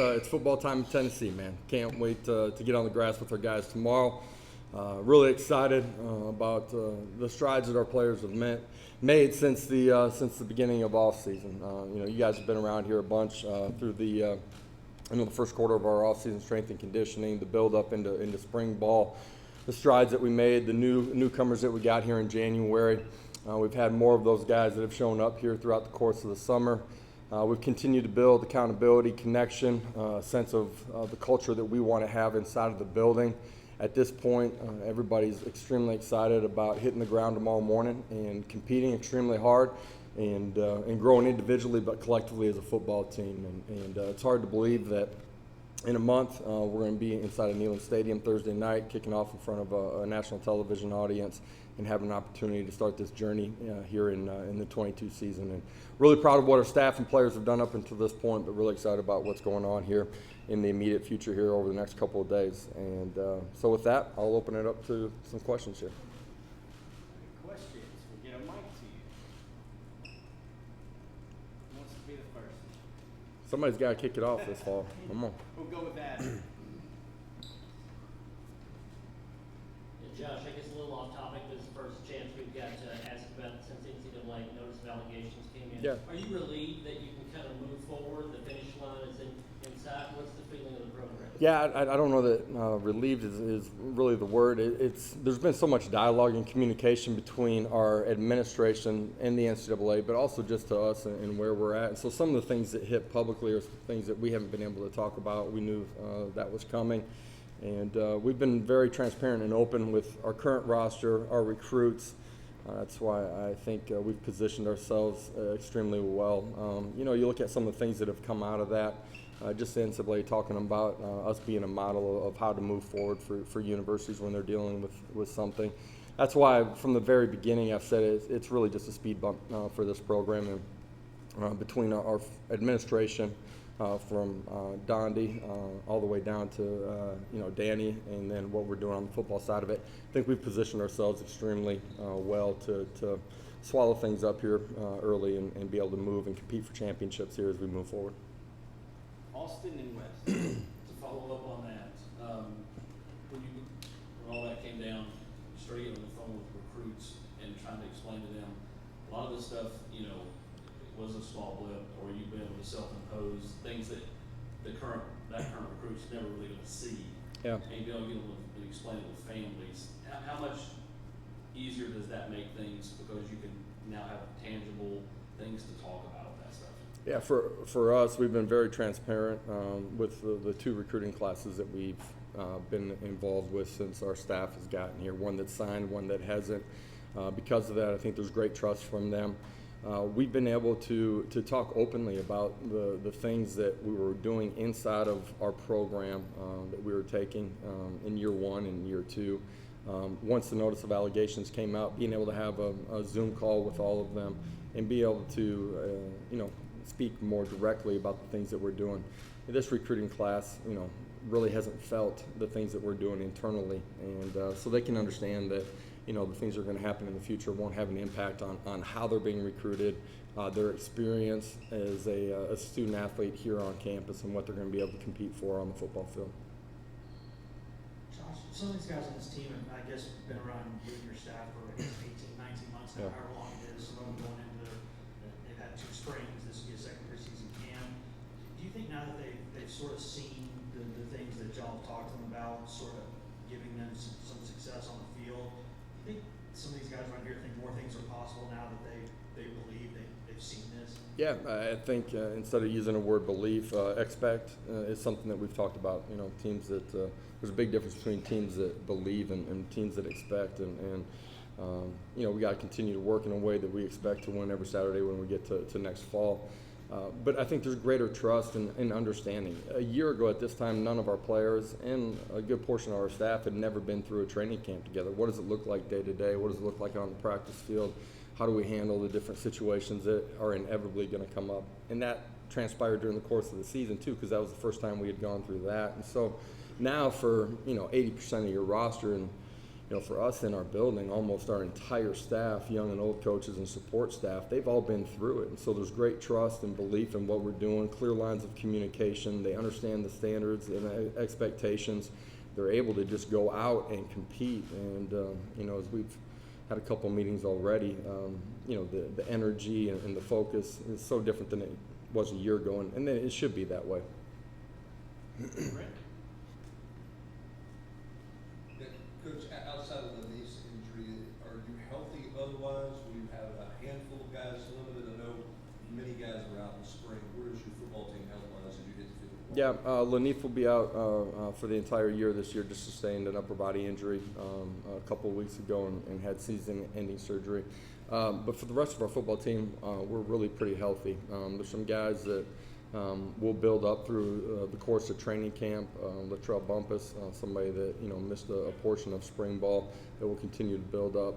It's football time in Tennessee, man. Can't wait to get on the grass with our guys tomorrow. Really excited about the strides that our players have made since the beginning of off season. You guys have been around here a bunch through the first quarter of our off season strength and conditioning, the build up into spring ball, the strides that we made, the newcomers that we got here in January. We've had more of those guys that have shown up here throughout the course of the summer. We've continued to build accountability, connection, a sense of the culture that we want to have inside of the building. At this point, everybody's extremely excited about hitting the ground tomorrow morning and competing extremely hard and growing individually but collectively as a football team. And it's hard to believe that in a month we're going to be inside of Neyland Stadium Thursday night, kicking off in front of a national television audience and having an opportunity to start this journey here in the 22 season. And really proud of what our staff and players have done up until this point, but really excited about what's going on here in the immediate future here over the next couple of days. And so with that, I'll open it up to some questions here. Questions? We'll get a mic to you. Who wants to be the first? Somebody's got to kick it off this fall. Come on. We'll go with that. Josh, I guess a little off topic, this is the first chance we've got to ask about since NCAA notice of allegations came in. Yeah. Are you relieved that you can kind of move forward? The finish line is in sight. What's the feeling of the program? Yeah, I don't know that relieved is really the word. There's been so much dialogue and communication between our administration and the NCAA, but also just to us and where we're at. And so some of the things that hit publicly are things that we haven't been able to talk about. We knew that was coming. And we've been very transparent and open with our current roster, our recruits. That's why I think we've positioned ourselves extremely well. You look at some of the things that have come out of that. Just the NCAA talking about us being a model of how to move forward for universities when they're dealing with something. That's why from the very beginning I've said it's really just a speed bump for this program. And between our administration, from Dondi all the way down to Danny, and then what we're doing on the football side of it. I think we've positioned ourselves extremely well to swallow things up here early and be able to move and compete for championships here as we move forward. Austin and West. To follow up on that, when all that came down, you started getting on the phone with recruits and trying to explain to them a lot of this stuff, it was a small blip, or you've been able to self-impose things that current recruits never really going to see. Yeah. And be able to get them to explain it with families. How much easier does that make things because you can now have tangible things to talk about with that stuff? Yeah, for us, we've been very transparent with the two recruiting classes that we've been involved with since our staff has gotten here. One that's signed, one that hasn't. Because of that, I think there's great trust from them. We've been able to talk openly about the things that we were doing inside of our program that we were taking in year one and year two. Once the notice of allegations came out, being able to have a Zoom call with all of them and be able to, speak more directly about the things that we're doing. This recruiting class, really hasn't felt the things that we're doing internally, and so they can understand that the things that are going to happen in the future won't have an impact on how they're being recruited, their experience as a student athlete here on campus, and what they're going to be able to compete for on the football field. Josh, some of these guys on this team have, I guess, been around you and your staff for 18, 19 months now, however long it is. Some of them going into they've had 2 springs, this will be a second preseason camp. Do you think now that they've sort of seen the things that y'all have talked to them about, sort of giving them some success on the field, do you think some of these guys around here think more things are possible now that they believe they've seen this? Yeah, I think instead of using the word belief, expect is something that we've talked about. Teams that there's a big difference between teams that believe and teams that expect, and we got to continue to work in a way that we expect to win every Saturday when we get to next fall. But I think there's greater trust and understanding. A year ago at this time, none of our players and a good portion of our staff had never been through a training camp together. What does it look like day to day? What does it look like on the practice field? How do we handle the different situations that are inevitably going to come up? And that transpired during the course of the season too, because that was the first time we had gone through that. And so now for 80% of your roster, and for us in our building, almost our entire staff, young and old coaches and support staff, they've all been through it. And so there's great trust and belief in what we're doing, clear lines of communication. They understand the standards and expectations. They're able to just go out and compete. And, as we've had a couple meetings already, the energy and the focus is so different than it was a year ago, and it should be that way. Rick? Coach, outside of the knee injury, are you healthy otherwise? We have a handful of guys limited. I know many guys are out in the spring. Where is your football team health-wise as you hit the field? Yeah, Lanif will be out for the entire year this year, just sustained an upper body injury a couple of weeks ago and had season-ending surgery. But for the rest of our football team, we're really pretty healthy. There's some guys that we'll build up through the course of training camp. Latrell Bumpus, somebody that missed a portion of spring ball, that will continue to build up.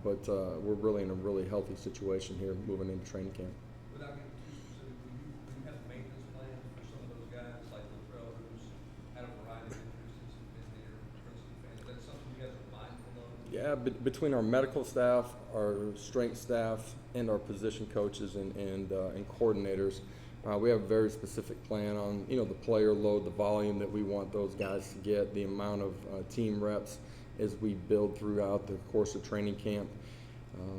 But we're really in a really healthy situation here moving into training camp. Without getting too specific, do you have maintenance plans for some of those guys like Latrell, who's had a variety of injuries since he's been here? Is that something you guys are mindful of? Yeah, between our medical staff, our strength staff, and our position coaches and coordinators, we have a very specific plan on the player load, the volume that we want those guys to get, the amount of team reps as we build throughout the course of training camp.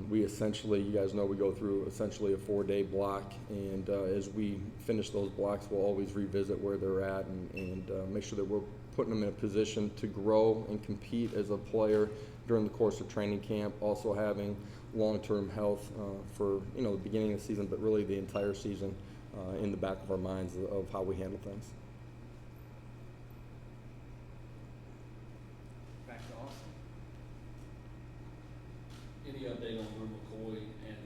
We essentially, you guys know, we go through essentially a 4-day block, and as we finish those blocks, we'll always revisit where they're at and make sure that we're putting them in a position to grow and compete as a player during the course of training camp, also having long-term health for the beginning of the season, but really the entire season in the back of our minds of how we handle things. Back to Austin. Any update on Drew McCoy and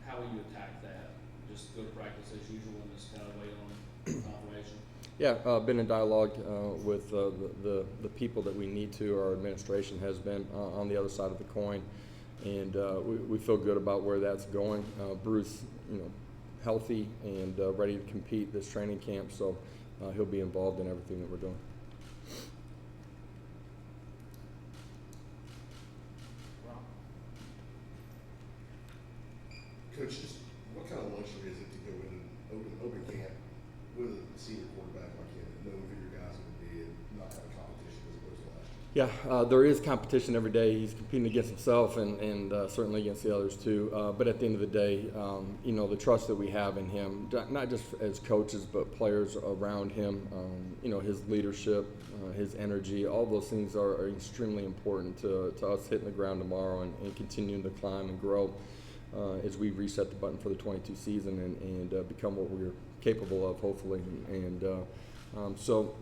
how will you attack that? Just go to practice as usual and just kind of wait on confirmation? Yeah, been in dialogue with the people that we need to. Our administration has been on the other side of the coin, and we feel good about where that's going. Bruce, healthy and ready to compete this training camp, so he'll be involved in everything that we're doing. Rob? Coach, just what kind of luxury is it to go in open camp with a senior quarterback like him and knowing who your guys are going to be and not have a competition as opposed to last year? Yeah, there is competition every day. He's competing against himself and certainly against the others too. But at the end of the day, the trust that we have in him, not just as coaches, but players around him, his leadership, his energy, all those things are extremely important to us hitting the ground tomorrow and continuing to climb and grow as we reset the button for the 22 season and become what we're capable of, hopefully. So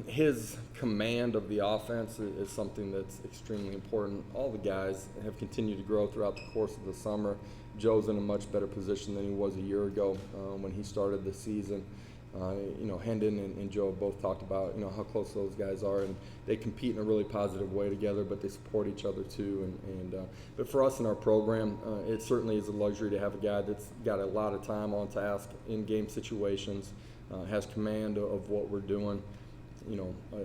his command of the offense is something that's extremely important. All the guys have continued to grow throughout the course of the summer. Joe's in a much better position than he was a year ago when he started the season. Hendon and Joe both talked about how close those guys are, and they compete in a really positive way together, but they support each other too. But for us in our program, it certainly is a luxury to have a guy that's got a lot of time on task in game situations. Has command of what we're doing.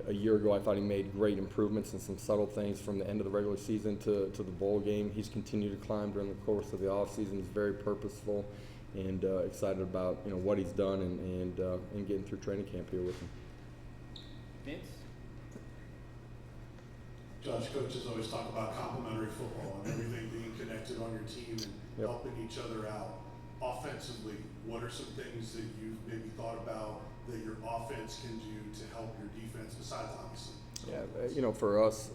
A year ago I thought he made great improvements in some subtle things from the end of the regular season to the bowl game. He's continued to climb during the course of the offseason. He's very purposeful and excited about what he's done and getting through training camp here with him. Vince? Josh, coaches always talk about complementary football and everything being connected on your team and Yep. helping each other out. Offensively, what are some things that you've maybe thought about that your offense can do to help your defense besides obviously? Yeah, for us,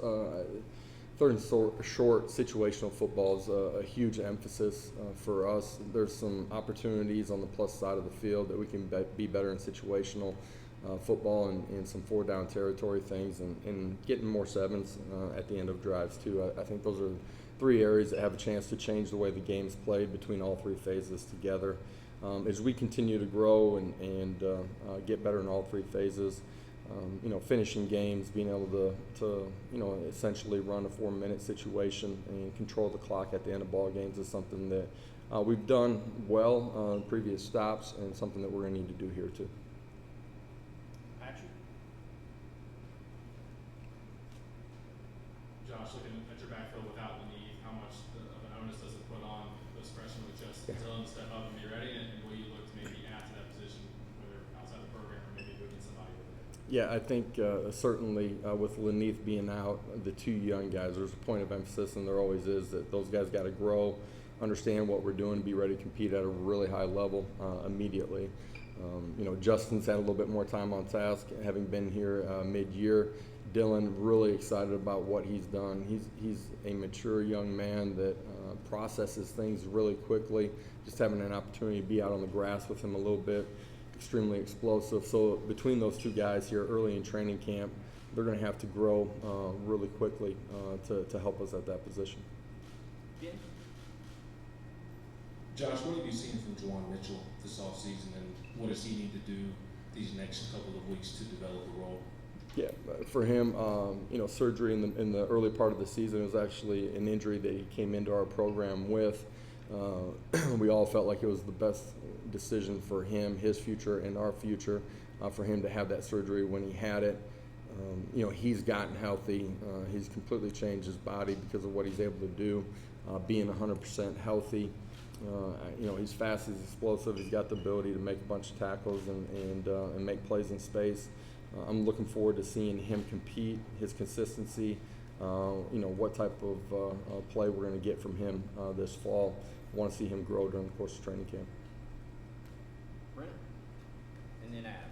third and short situational football is a huge emphasis for us. There's some opportunities on the plus side of the field that we can be better in situational football and some 4-down territory things and getting more sevens at the end of drives too. I think those are 3 areas that have a chance to change the way the game's played between all 3 phases together. As we continue to grow and get better in all 3 phases, finishing games, being able to essentially run a 4-minute situation and control the clock at the end of ball games is something that we've done well on previous stops and something that we're going to need to do here too. Patrick? Josh, looking at your backfield without Lenny, how much of an onus does it put on those freshmen with just Dylan to step up and be ready, and will you look to maybe add to that position, whether outside the program or maybe moving somebody over there? Yeah, I think certainly with Lenith being out, the two young guys, there's a point of emphasis, and there always is, that those guys got to grow, understand what we're doing, be ready to compete at a really high level immediately. Justin's had a little bit more time on task, having been here mid-year. Dylan, really excited about what he's done. He's a mature young man that processes things really quickly. Just having an opportunity to be out on the grass with him a little bit, extremely explosive. So between those two guys here early in training camp, they're going to have to grow really quickly to help us at that position. Ben? Josh, what have you seen from Juwan Mitchell this offseason, and what does he need to do these next couple of weeks to develop a role? Yeah, for him, surgery in the early part of the season was actually an injury that he came into our program with. We all felt like it was the best decision for him, his future, and our future, for him to have that surgery when he had it. He's gotten healthy. He's completely changed his body because of what he's able to do, being 100% healthy. He's fast, he's explosive, he's got the ability to make a bunch of tackles and make plays in space. I'm looking forward to seeing him compete, his consistency, what type of play we're going to get from him this fall. I want to see him grow during the course of training camp. Brent? And then Adam.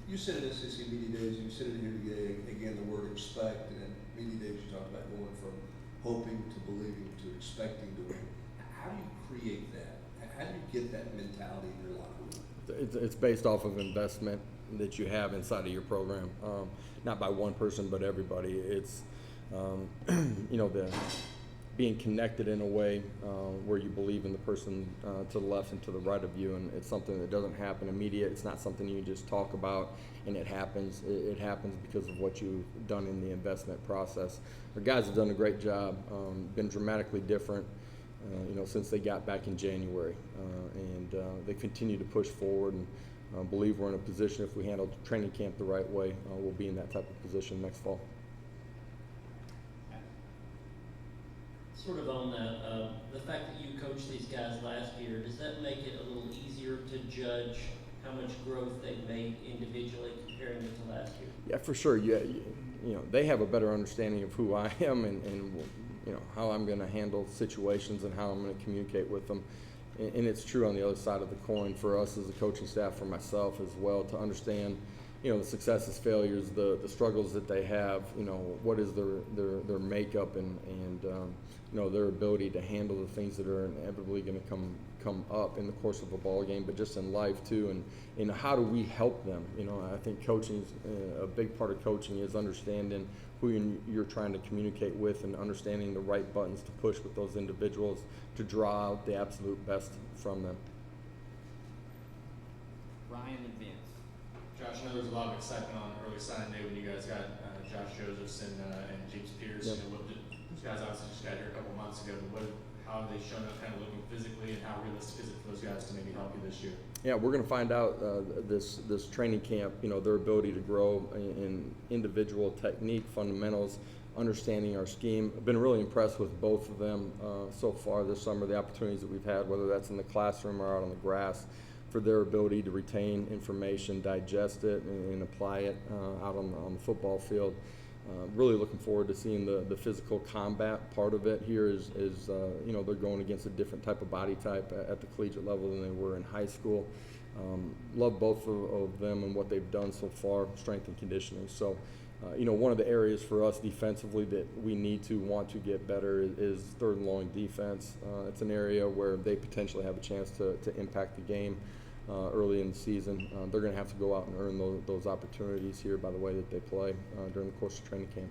You said it at SEC Media Days, you said it here today, again, the word expect, and at Media Days you talked about going from hoping to believing to expecting to win. How do you create that? How do you get that mentality in your locker room? It's based off of investment that you have inside of your program, not by one person, but everybody. It's, the being connected in a way where you believe in the person to the left and to the right of you, and it's something that doesn't happen immediate. It's not something you just talk about and it happens. It happens because of what you've done in the investment process. Our guys have done a great job, been dramatically different, since they got back in January, and they continue to push forward and believe we're in a position, if we handle training camp the right way, we'll be in that type of position next fall. Sort of on the fact that you coached these guys last year, does that make it a little easier to judge how much growth they've made individually comparing it to last year? Yeah, for sure. Yeah, they have a better understanding of who I am and how I'm going to handle situations and how I'm going to communicate with them. And it's true on the other side of the coin for us as a coaching staff, for myself as well, to understand the successes, failures, the struggles that they have, what is their makeup and their ability to handle the things that are inevitably going to come up in the course of a ball game, but just in life too. And how do we help them? I think coaching is a big part of coaching is understanding who you're trying to communicate with and understanding the right buttons to push with those individuals to draw out the absolute best from them. Ryan and Vince. Josh, I know there was a lot of excitement on early signing day when you guys got Josh Josephs and James Pierce. Yep. Those guys obviously just got here a couple months ago. But how have they shown up kind of looking physically, and how realistic is it for those guys to maybe help you this year? Yeah, we're going to find out this training camp, their ability to grow in individual technique, fundamentals, understanding our scheme. I've been really impressed with both of them so far this summer, the opportunities that we've had, whether that's in the classroom or out on the grass, for their ability to retain information, digest it, and apply it out on the football field. Really looking forward to seeing the physical combat part of it here is they're going against a different type of body type at the collegiate level than they were in high school. Love both of them and what they've done so far, strength and conditioning. So, one of the areas for us defensively that we want to get better is third and long defense. It's an area where they potentially have a chance to impact the game early in the season. They're going to have to go out and earn those opportunities here by the way that they play during the course of training camp.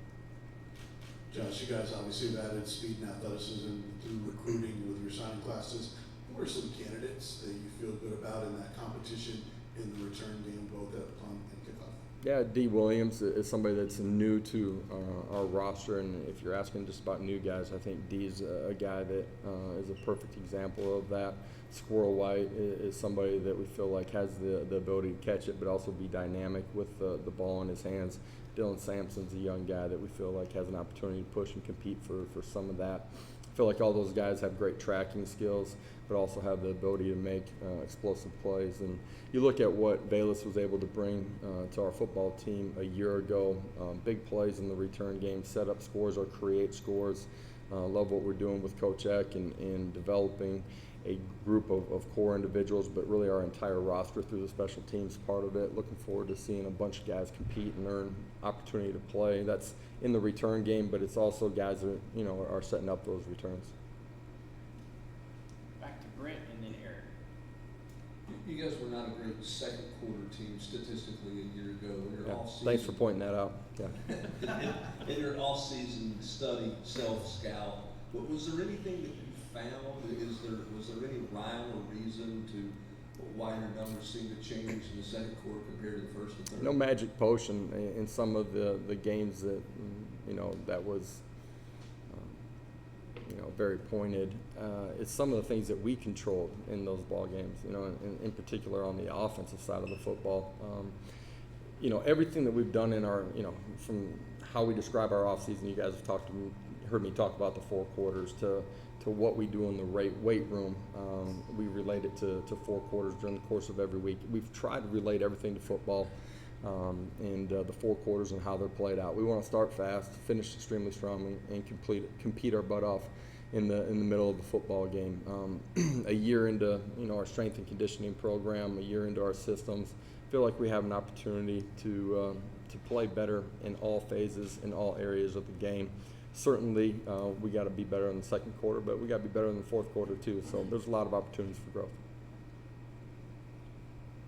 Josh, you guys obviously have added speed and athleticism through recruiting with your signing classes. Who are some candidates that you feel good about in that competition in the return game, both at punt and kickoff? Yeah, D. Williams is somebody that's new to our roster, and if you're asking just about new guys, I think D's a guy that is a perfect example of that. Squirrel White is somebody that we feel like has the ability to catch it, but also be dynamic with the ball in his hands. Dylan Sampson's a young guy that we feel like has an opportunity to push and compete for some of that. I feel like all those guys have great tracking skills, but also have the ability to make explosive plays. And you look at what Bayless was able to bring to our football team a year ago, big plays in the return game, set up scores or create scores. Love what we're doing with Coach Eck and developing a group of core individuals, but really our entire roster through the special teams part of it. Looking forward to seeing a bunch of guys compete and earn opportunity to play. That's in the return game, but it's also guys that are setting up those returns. Back to Brent and then Eric. You guys were not a great second quarter team statistically a year ago. In your Yeah, off-season, thanks for pointing that out. Yeah. in your off-season study, self-scout, was there anything that you found? Was there any rhyme or reason to why your numbers seem to change in the second quarter compared to the first and third? No magic potion in some of the games that that was very pointed. It's some of the things that we controlled in those ball games. In particular on the offensive side of the football. Everything that we've done in our from how we describe our offseason. You guys have heard me talk about the 4 quarters to what we do in the weight room. We relate it to 4 quarters during the course of every week. We've tried to relate everything to football and the 4 quarters and how they're played out. We want to start fast, finish extremely strong, and compete our butt off in the middle of the football game. A year into our strength and conditioning program, a year into our systems, feel like we have an opportunity to play better in all phases, in all areas of the game. Certainly, we got to be better in the second quarter, but we got to be better in the fourth quarter too. So there's a lot of opportunities for growth.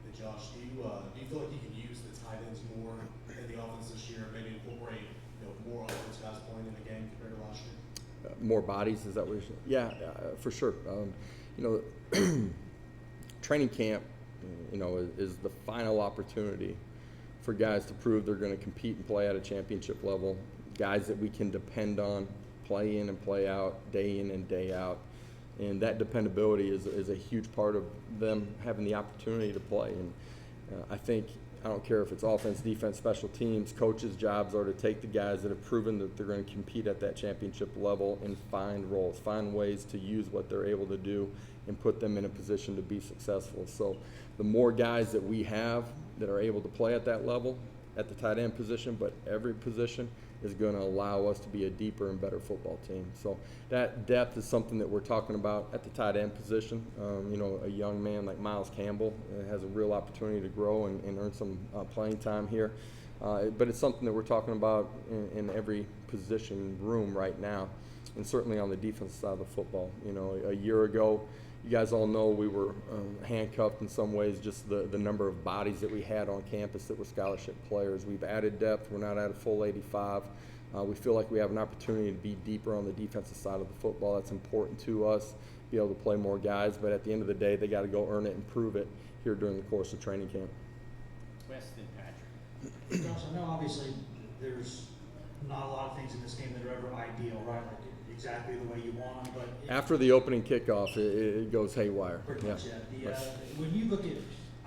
Hey Josh, do you feel like you can use the tight ends more in the offense this year? Maybe incorporate more offense guys playing in the game compared to last year? More bodies, is that what you're saying? Yeah, for sure. Training camp, is the final opportunity for guys to prove they're going to compete and play at a championship level. Guys that we can depend on, play in and play out, day in and day out. And that dependability is a huge part of them having the opportunity to play. And I don't care if it's offense, defense, special teams, coaches' jobs are to take the guys that have proven that they're going to compete at that championship level and find roles, find ways to use what they're able to do and put them in a position to be successful. So the more guys that we have that are able to play at that level, at the tight end position, but every position, is going to allow us to be a deeper and better football team. So that depth is something that we're talking about at the tight end position. A young man like Miles Campbell has a real opportunity to grow and earn some playing time here. But it's something that we're talking about in every position room right now, and certainly on the defensive side of the football. A year ago, you guys all know we were handcuffed in some ways, just the number of bodies that we had on campus that were scholarship players. We've added depth. We're not at a full 85. We feel like we have an opportunity to be deeper on the defensive side of the football. That's important to us, be able to play more guys. But at the end of the day, they got to go earn it and prove it here during the course of training camp. Weston Patrick. Josh, I know obviously there's not a lot of things in this game that are ever ideal, right? Like exactly the way you want them, but After the opening kickoff, it goes haywire. pretty much, yeah. When you look at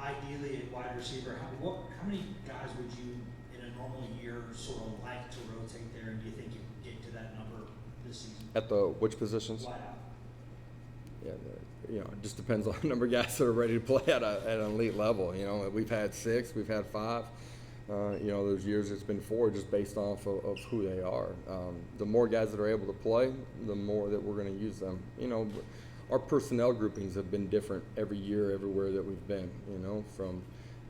ideally at wide receiver, how many guys would you in a normal year sort of like to rotate there, and do you think you can get to that number this season? At which positions? Wide out. Yeah, it just depends on the number of guys that are ready to play at an elite level. We've had 6, we've had 5. There's years it's been 4 just based off of who they are. The more guys that are able to play, the more that we're going to use them. Our personnel groupings have been different every year, everywhere that we've been, from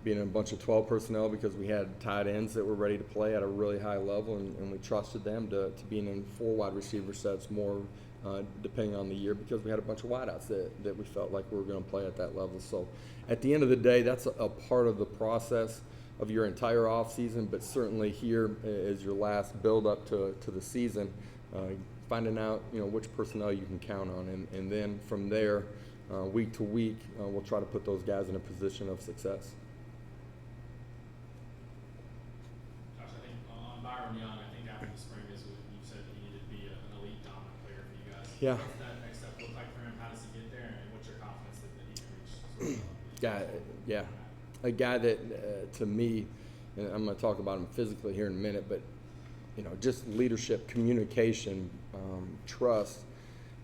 being in a bunch of 12 personnel because we had tight ends that were ready to play at a really high level, and we trusted them to being in 4 wide receiver sets more depending on the year because we had a bunch of wideouts that we felt like we were going to play at that level. So at the end of the day, that's a part of the process of your entire off season, but certainly here is your last build up to the season, finding out which personnel you can count on, and then from there, week to week, we'll try to put those guys in a position of success. starting young. I think after the spring is what you said that he needed to be an elite dominant player for you guys. Yeah. What's that next step look like for him? How does he get there? And what's your confidence that he can reach? Sort of, Yeah, a guy that to me, and I'm going to talk about him physically here in a minute, but just leadership, communication, trust,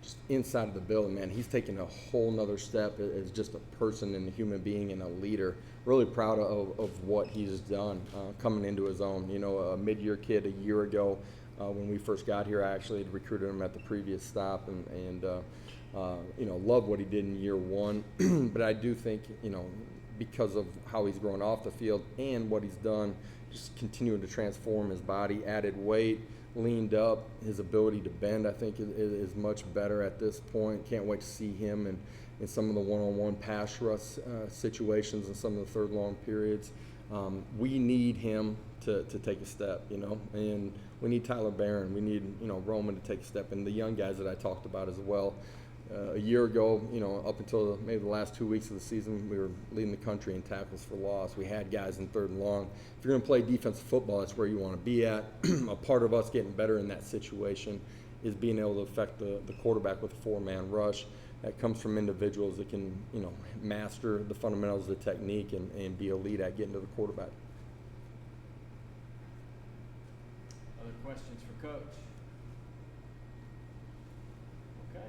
just inside of the building, man. He's taken a whole nother step as just a person and a human being and a leader. Really proud of what he's done coming into his own. A mid-year kid a year ago when we first got here. I actually had recruited him at the previous stop and love what he did in year one. But I do think, because of how he's grown off the field and what he's done, just continuing to transform his body, added weight, leaned up, his ability to bend, I think is much better at this point. Can't wait to see him in some of the one-on-one pass rush situations and some of the third long periods. We need him to take a step, and we need Tyler Barron. We need, Roman to take a step, and the young guys that I talked about as well. A year ago, up until maybe the last 2 weeks of the season, we were leading the country in tackles for loss. We had guys in third and long. If you're going to play defensive football, that's where you want to be at. A part of us getting better in that situation is being able to affect the quarterback with a four-man rush. That comes from individuals that can, master the fundamentals of the technique and be elite at getting to the quarterback. Other questions for Coach? Okay.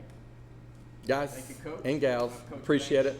Guys Thank you, Coach. and gals, Coach appreciate Banks. it.